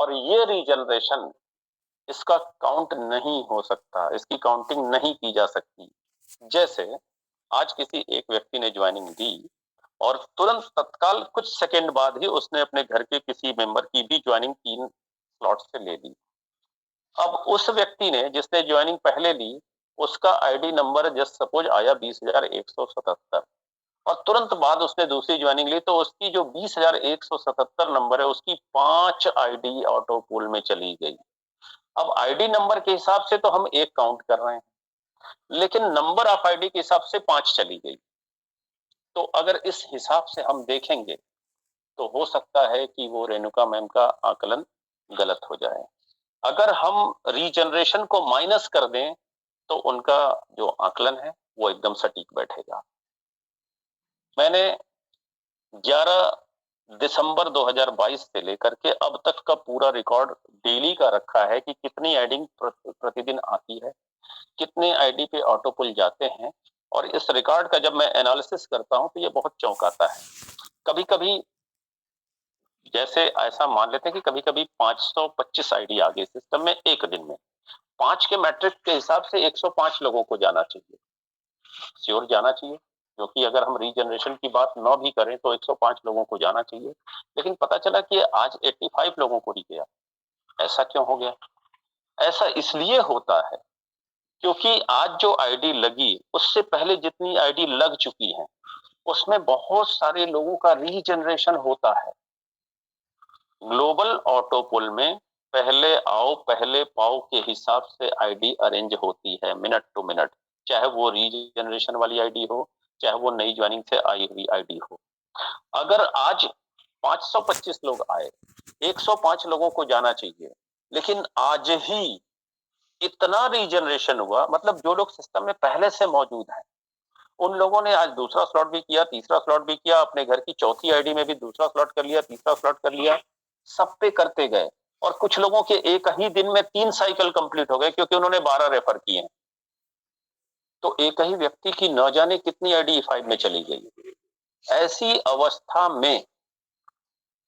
और ये रीजनरेशन, इसका काउंट नहीं हो सकता, इसकी काउंटिंग नहीं की जा सकती। जैसे आज किसी एक व्यक्ति ने ज्वाइनिंग दी और तुरंत तत्काल कुछ सेकंड बाद ही उसने अपने घर के किसी मेंबर की भी ज्वाइनिंग 3 स्लॉट से ले ली। अब उस व्यक्ति ने जिसने ज्वाइनिंग पहले ली, उसका आईडी नंबर जस्ट सपोज आया 20,177 और तुरंत बाद उसने दूसरी ज्वाइनिंग ली, तो उसकी जो 20,177 नंबर है उसकी 5 आईडी ऑटो पूल में चली गई। अब आईडी नंबर के हिसाब से तो हम एक काउंट कर रहे हैं, लेकिन नंबर ऑफ आईडी के हिसाब से 5 चली गई। तो अगर इस हिसाब से हम देखेंगे तो हो सकता है कि वो रेणुका मैम का आकलन गलत हो जाए। अगर हम रीजनरेशन को माइनस कर दें तो उनका जो आकलन है वो एकदम सटीक बैठेगा। मैंने 11 दिसंबर 2022 से लेकर के अब तक का पूरा रिकॉर्ड डेली का रखा है कि कितनी एडिंग प्रतिदिन आती है, कितने आईडी पे ऑटो पुल जाते हैं। और इस रिकॉर्ड का जब मैं एनालिसिस करता हूं तो ये बहुत चौंकाता है। कभी कभी जैसे ऐसा मान लेते हैं कि कभी कभी 525 आईडी आ गई सिस्टम में एक दिन में, 5 के मैट्रिक के हिसाब से 105 लोगों को जाना चाहिए, श्योर जाना चाहिए, क्योंकि अगर हम रीजनरेशन की बात न भी करें तो 105 लोगों को जाना चाहिए, लेकिन पता चला कि आज 85 लोगों को ही गया। ऐसा क्यों हो गया? ऐसा इसलिए होता है क्योंकि आज जो आईडी लगी उससे पहले जितनी आईडी लग चुकी है उसमें बहुत सारे लोगों का रीजनरेशन होता है। ग्लोबल ऑटो पुल में पहले आओ पहले पाओ के हिसाब से आईडी अरेंज होती है मिनट टू मिनट, चाहे वो रीजनरेशन वाली आईडी हो, चाहे वो नई ज्वाइनिंग से आई हुई आईडी हो। अगर आज 525 लोग आए, 105 लोगों को जाना चाहिए, लेकिन आज ही इतना रीजनरेशन हुआ, मतलब जो लोग सिस्टम में पहले से मौजूद हैं उन लोगों ने आज दूसरा स्लॉट भी किया, तीसरा स्लॉट भी किया, अपने घर की चौथी आईडी में भी दूसरा स्लॉट कर लिया, तीसरा स्लॉट कर लिया, सब पे करते गए। और कुछ लोगों के एक ही दिन में 3 साइकिल कंप्लीट हो गए क्योंकि उन्होंने 12 रेफर किए। तो एक ही व्यक्ति की न जाने कितनी आईडी E5 में चली गई। ऐसी अवस्था में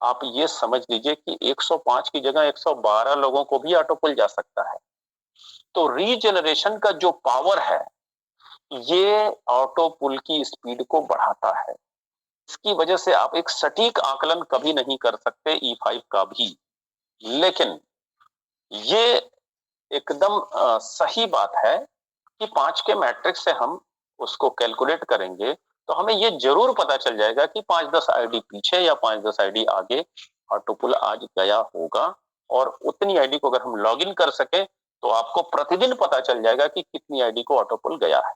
आप ये समझ लीजिए कि 105 की जगह 112 लोगों को भी ऑटो पुल जा सकता है। तो रीजनरेशन का जो पावर है ये ऑटो पुल की स्पीड को बढ़ाता है। इसकी वजह से आप एक सटीक आकलन कभी नहीं कर सकते E5 का भी, लेकिन ये एकदम सही बात है कि 5 के मैट्रिक्स से हम उसको कैलकुलेट करेंगे तो हमें ये जरूर पता चल जाएगा कि 5-10 आईडी पीछे या 5-10 आईडी आगे ऑटो पुल आज गया होगा। और उतनी आईडी को अगर हम लॉग इन कर सके तो आपको प्रतिदिन पता चल जाएगा कि कितनी आईडी को ऑटो पुल गया है।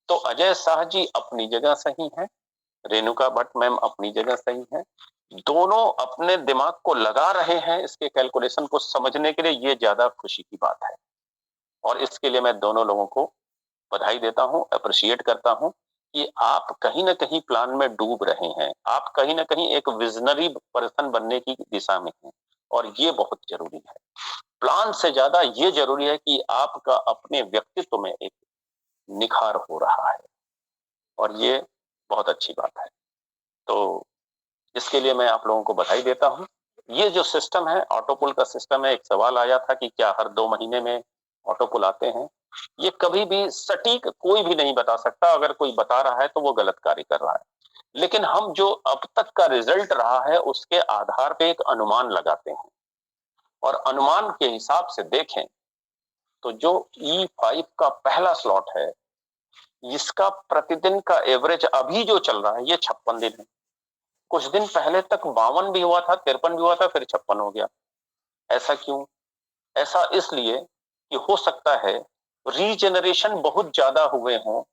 तो अजय शाह जी अपनी जगह सही है, रेणुका भट्ट मैम अपनी जगह सही है, दोनों अपने दिमाग को लगा रहे हैं इसके कैलकुलेशन को समझने के लिए, ये ज्यादा खुशी की बात है। और इसके लिए मैं दोनों लोगों को बधाई देता हूं, अप्रिशिएट करता हूं कि आप कहीं ना कहीं प्लान में डूब रहे हैं, आप कहीं ना कहीं एक विजनरी पर्सन बनने की दिशा में हैं और ये बहुत जरूरी है। प्लान से ज्यादा ये जरूरी है कि आपका अपने व्यक्तित्व में एक निखार हो रहा है और ये बहुत अच्छी बात है। तो इसके लिए मैं आप लोगों को बधाई देता हूं। ये जो सिस्टम है ऑटो पुल का सिस्टम है, एक सवाल आया था कि क्या हर 2 महीने में ऑटो पुल आते हैं, ये कभी भी सटीक कोई भी नहीं बता सकता। अगर कोई बता रहा है तो वो गलत कार्य कर रहा है, लेकिन हम जो अब तक का रिजल्ट रहा है उसके आधार पे एक अनुमान लगाते हैं और अनुमान के हिसाब से देखें तो जो E5 का पहला स्लॉट है इसका प्रतिदिन का एवरेज अभी जो चल रहा है ये 56 दिन है। कुछ दिन पहले तक 52 भी हुआ था, 53 भी हुआ था, फिर 56 हो गया। ऐसा क्यों? ऐसा इसलिए कि हो सकता है रीजनरेशन बहुत ज्यादा हुए हों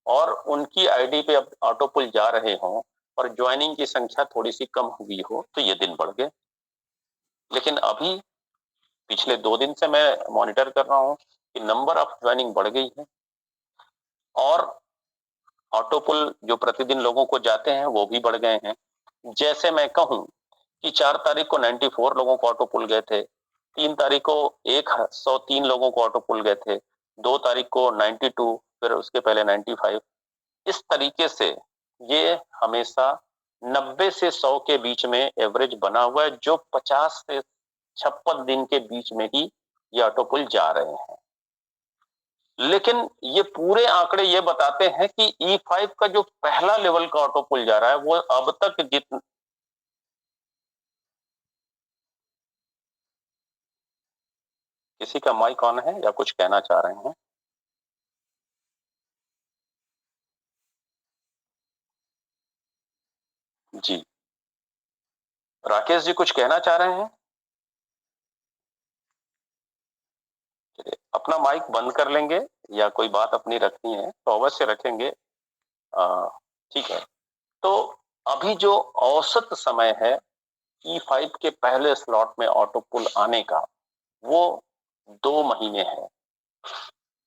और उनकी आईडी पे अब ऑटो पुल जा रहे हों और ज्वाइनिंग की संख्या थोड़ी सी कम हुई हो तो ये दिन बढ़ गए। लेकिन अभी पिछले 2 दिन से मैं मॉनिटर कर रहा हूं कि नंबर ऑफ ज्वाइनिंग बढ़ गई है और ऑटो पुल जो प्रतिदिन लोगों को जाते हैं वो भी बढ़ गए हैं। जैसे मैं कहूं कि 4 तारीख को 94 लोगों को ऑटो पुल गए थे, 3 तारीख को 103 लोगों को ऑटो पुल गए थे, 2 तारीख को 92, फिर उसके पहले 95। इस तरीके से ये हमेशा 90 से 100 के बीच में एवरेज बना हुआ है, जो 50 से 56 दिन के बीच में ही ये ऑटो पुल जा रहे हैं। लेकिन ये पूरे आंकड़े ये बताते हैं कि E5 का जो पहला लेवल का ऑटो पुल जा रहा है वो अब तक किसी का माइक ऑन है या कुछ कहना चाह रहे हैं? जी, राकेश जी कुछ कहना चाह रहे हैं? अपना माइक बंद कर लेंगे या कोई बात अपनी रखनी है तो अवश्य रखेंगे। ठीक है, तो अभी जो औसत समय है E5 के पहले स्लॉट में ऑटो पुल आने का वो 2 महीने है।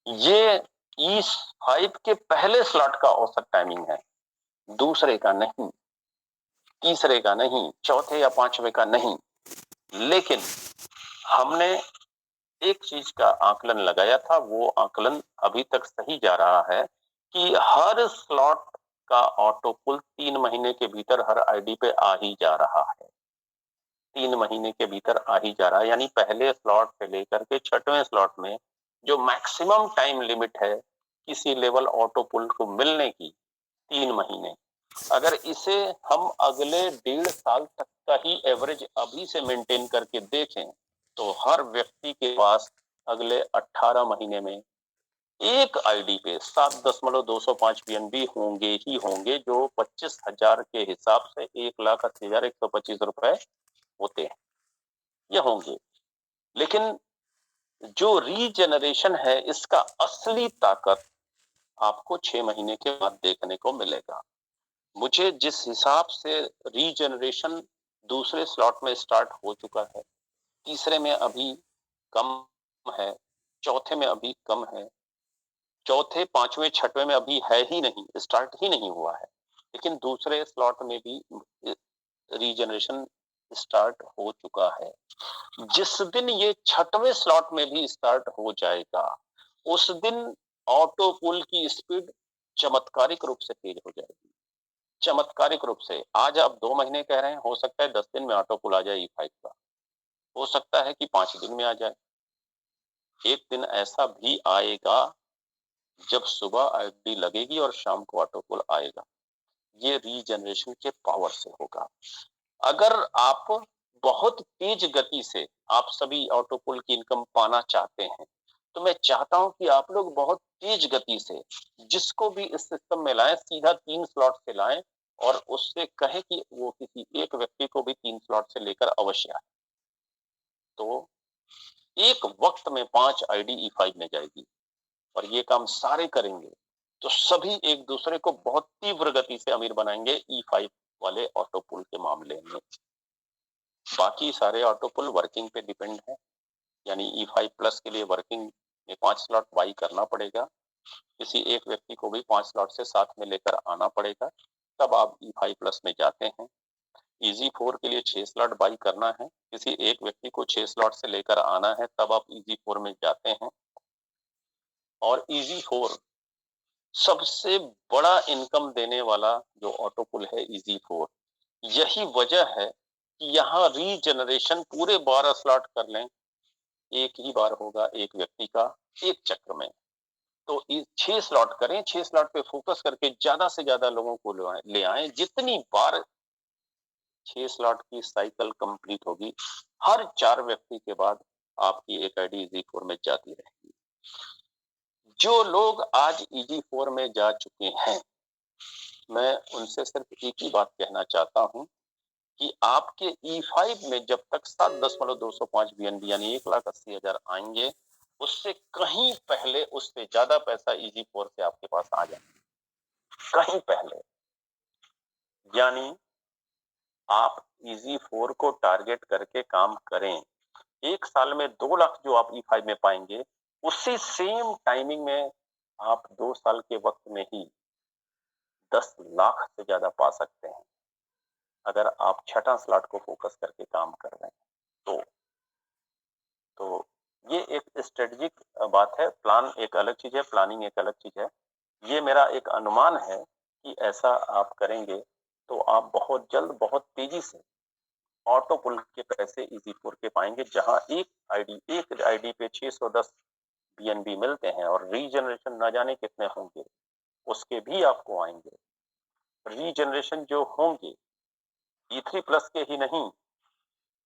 ये E5 के पहले स्लॉट का औसत टाइमिंग है, दूसरे का नहीं, तीसरे का नहीं, चौथे या पांचवे का नहीं। लेकिन हमने एक चीज का आकलन लगाया था, वो आकलन अभी तक सही जा रहा है कि हर स्लॉट का ऑटो पुल 3 महीने के भीतर हर आईडी पे आ ही जा रहा है। 3 महीने के भीतर आ ही जा रहा है, यानी पहले स्लॉट से लेकर के 6वें स्लॉट में जो मैक्सिमम टाइम लिमिट है किसी लेवल ऑटो पुल को मिलने की, 3 महीने। अगर इसे हम अगले 1.5 साल तक का ही एवरेज अभी से मेंटेन करके देखें तो हर व्यक्ति के पास अगले 18 महीने में एक आईडी पे 7.205 बीएनबी होंगे ही होंगे, जो 25,000 के हिसाब से 1,80,125 रुपए होते हैं, ये होंगे। लेकिन जो रीजनरेशन है इसका असली ताकत आपको 6 महीने के बाद देखने को मिलेगा। मुझे जिस हिसाब से रीजनरेशन दूसरे स्लॉट में स्टार्ट हो चुका है, तीसरे में अभी कम है, चौथे में अभी कम है, चौथे, पांचवें, छठवें में अभी है ही नहीं, स्टार्ट ही नहीं हुआ है। लेकिन दूसरे स्लॉट में भी रीजनरेशन स्टार्ट हो चुका है। जिस दिन ये 6वें स्लॉट में भी स्टार्ट हो जाएगा, उस दिन ऑटो पुल की स्पीड चमत्कारिक रूप से तेज हो जाएगी। चमत्कारिक रूप से। आज आप 2 महीने कह रहे हैं, हो सकता है 10 दिन में ऑटो पुल आ जाए E5 का, हो सकता है कि 5 दिन में आ जाए। एक दिन ऐसा भी आएगा जब सुबह आईडी लगेगी और शाम को ऑटो पुल आएगा। ये रीजनरेशन के पावर से होगा। अगर आप बहुत तेज गति से आप सभी ऑटो पुल की इनकम पाना चाहते हैं तो मैं चाहता हूं कि आप लोग बहुत तेज गति से जिसको भी इस सिस्टम में लाएं, सीधा 3 स्लॉट से लाएं और उससे कहें कि वो किसी एक व्यक्ति को भी 3 स्लॉट से लेकर अवश्य आए। तो एक वक्त में 5 आईडी E5 में जाएगी और ये काम सारे करेंगे तो सभी एक दूसरे को बहुत तीव्र गति से अमीर बनाएंगे E5 वाले ऑटो पुल के मामले में। बाकी सारे ऑटो पुल वर्किंग पे डिपेंड है, यानी E5 प्लस के लिए वर्किंग में 5 स्लॉट बाई करना पड़ेगा, किसी एक व्यक्ति को भी 5 स्लॉट से साथ में लेकर आना पड़ेगा, तब आप E5 प्लस में जाते हैं। EZ4 के लिए 6 स्लॉट बाई करना है, किसी एक व्यक्ति को 6 स्लॉट से लेकर आना है, तब आप EZ4 में जाते हैं। और EZ4 सबसे बड़ा इनकम देने वाला जो ऑटो पुल है EZ4, यही वजह है कि यहाँ रीजनरेशन पूरे 12 स्लॉट कर लें, एक ही बार होगा एक व्यक्ति का एक चक्र में। तो 6 स्लॉट करें, 6 स्लॉट पे फोकस करके ज्यादा से ज्यादा लोगों को ले आए। जितनी बार 6 स्लॉट की साइकिल कंप्लीट होगी, हर 4 व्यक्ति के बाद आपकी एक आईडी EZ4 में जाती रहेगी। जो लोग आज EZ4 में जा चुके हैं, मैं उनसे सिर्फ एक ही बात कहना चाहता हूं कि आपके E5 में जब तक 7.205 बीएनबी यानी 1,80,000 आएंगे, उससे कहीं पहले उससे ज्यादा पैसा EZ4 से आपके पास आ जाए, कहीं पहले। यानी आप EZ4 को टारगेट करके काम करें। एक साल में 2 लाख जो आप E5 में पाएंगे, उसी सेम टाइमिंग में आप 2 साल के वक्त में ही 10 लाख से ज्यादा पा सकते हैं, अगर आप 6वां स्लॉट को फोकस करके काम कर रहे हैं तो ये एक स्ट्रेटेजिक बात है। प्लान एक अलग चीज है, प्लानिंग एक अलग चीज है। ये मेरा एक अनुमान है कि ऐसा आप करेंगे तो आप बहुत जल्द, बहुत तेजी से ऑटो पुल के पैसे EG4 के पाएंगे, जहां एक आईडी पे 610 BNB मिलते हैं और रीजनरेशन न जाने कितने होंगे, उसके भी आपको आएंगे। रीजनरेशन जो होंगे E3 प्लस के ही नहीं,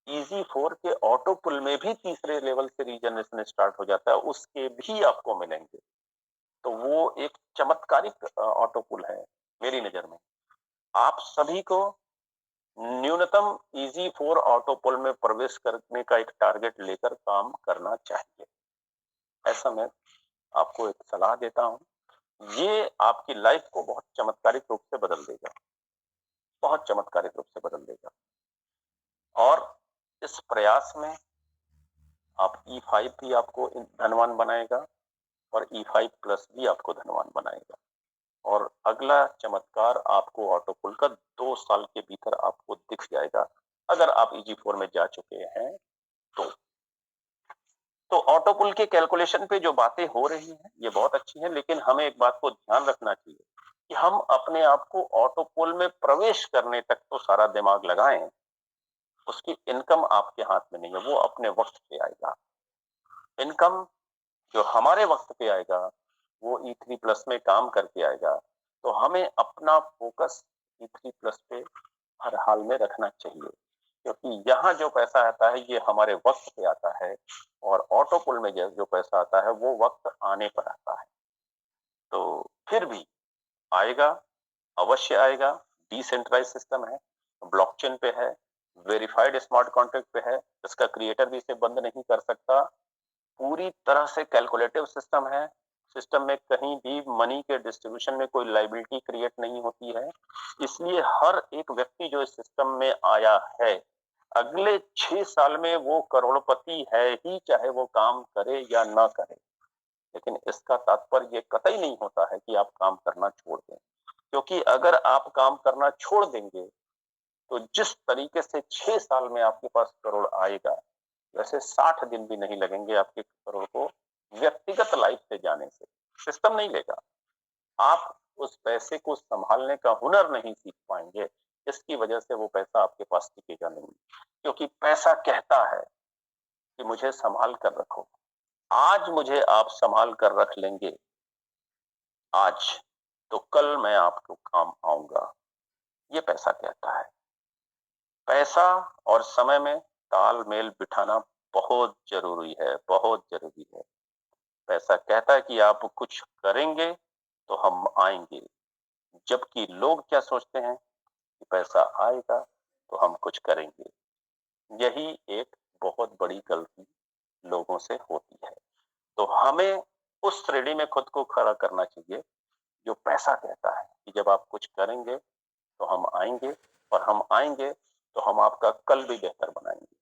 EG4 के ऑटो पुल में भी तीसरे लेवल से रीजनरेशन स्टार्ट हो जाता है, उसके भी आपको मिलेंगे। तो वो एक चमत्कारिक ऑटो पुल है मेरी नजर में। आप सभी को न्यूनतम EG4 ऑटो पुल में प्रवेश करने का एक टारगेट लेकर काम करना चाहिए, ऐसा मैं आपको एक सलाह देता हूं। ये आपकी लाइफ को बहुत चमत्कारिक रूप से बदल देगा, बहुत चमत्कारिक रूप से बदल देगा। और इस प्रयास में आप E5 भी आपको धनवान बनाएगा और E5 प्लस भी आपको धनवान बनाएगा। और अगला चमत्कार आपको ऑटो पुल का 2 साल के भीतर आपको दिख जाएगा, अगर आप EG4 में जा चुके हैं तो ऑटो पुल के कैलकुलेशन पे जो बातें हो रही हैं ये बहुत अच्छी हैं, लेकिन हमें एक बात को ध्यान रखना चाहिए कि हम अपने आप को ऑटो पुल में प्रवेश करने तक तो सारा दिमाग लगाएं, उसकी इनकम आपके हाथ में नहीं है, वो अपने वक्त पे आएगा। इनकम जो हमारे वक्त पे आएगा वो E3 प्लस में काम करके आएगा। तो हमें अपना फोकस E3 प्लस पे हर हाल में रखना चाहिए, क्योंकि यहाँ जो पैसा आता है ये हमारे वक्त पे आता है और ऑटो पुल में जो पैसा आता है वो वक्त आने पर आता है। तो फिर भी आएगा, अवश्य आएगा। डिसेंट्रलाइज सिस्टम है, ब्लॉकचेन पे है, वेरीफाइड स्मार्ट कॉन्ट्रैक्ट पे है, इसका क्रिएटर भी इसे बंद नहीं कर सकता। पूरी तरह से कैलकुलेटिव सिस्टम है, सिस्टम में कहीं भी मनी के डिस्ट्रीब्यूशन में कोई लाइबिलिटी क्रिएट नहीं होती है। इसलिए हर एक व्यक्ति जो इस सिस्टम में आया है, अगले 6 साल में वो करोड़पति है ही, चाहे वो काम करे या ना करे। लेकिन इसका तात्पर्य ये कतई नहीं होता है कि आप काम करना छोड़ दें, क्योंकि अगर आप काम करना छोड़ देंगे तो जिस तरीके से 6 साल में आपके पास करोड़ आएगा, वैसे 60 दिन भी नहीं लगेंगे आपके करोड़ को व्यक्तिगत लाइफ से जाने से। सिस्टम नहीं लेगा, आप उस पैसे को संभालने का हुनर नहीं सीख पाएंगे, इसकी वजह से वो पैसा आपके पास टिकेगा नहीं। क्योंकि पैसा कहता है कि मुझे संभाल कर रखो, आज मुझे आप संभाल कर रख लेंगे आज, तो कल मैं आपको काम आऊंगा, ये पैसा कहता है। पैसा और समय में तालमेल बिठाना बहुत जरूरी है, बहुत जरूरी है। पैसा कहता है कि आप कुछ करेंगे तो हम आएंगे, जबकि लोग क्या सोचते हैं कि पैसा आएगा तो हम कुछ करेंगे। यही एक बहुत बड़ी गलती लोगों से होती है। तो हमें उस श्रेणी में खुद को खड़ा करना चाहिए जो पैसा कहता है कि जब आप कुछ करेंगे तो हम आएंगे, और हम आएंगे तो हम आपका कल भी बेहतर बनाएंगे।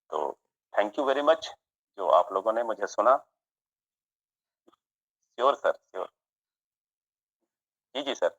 तो थैंक यू वेरी मच जो आप लोगों ने मुझे सुना। Sure sir, sure. जी जी सर।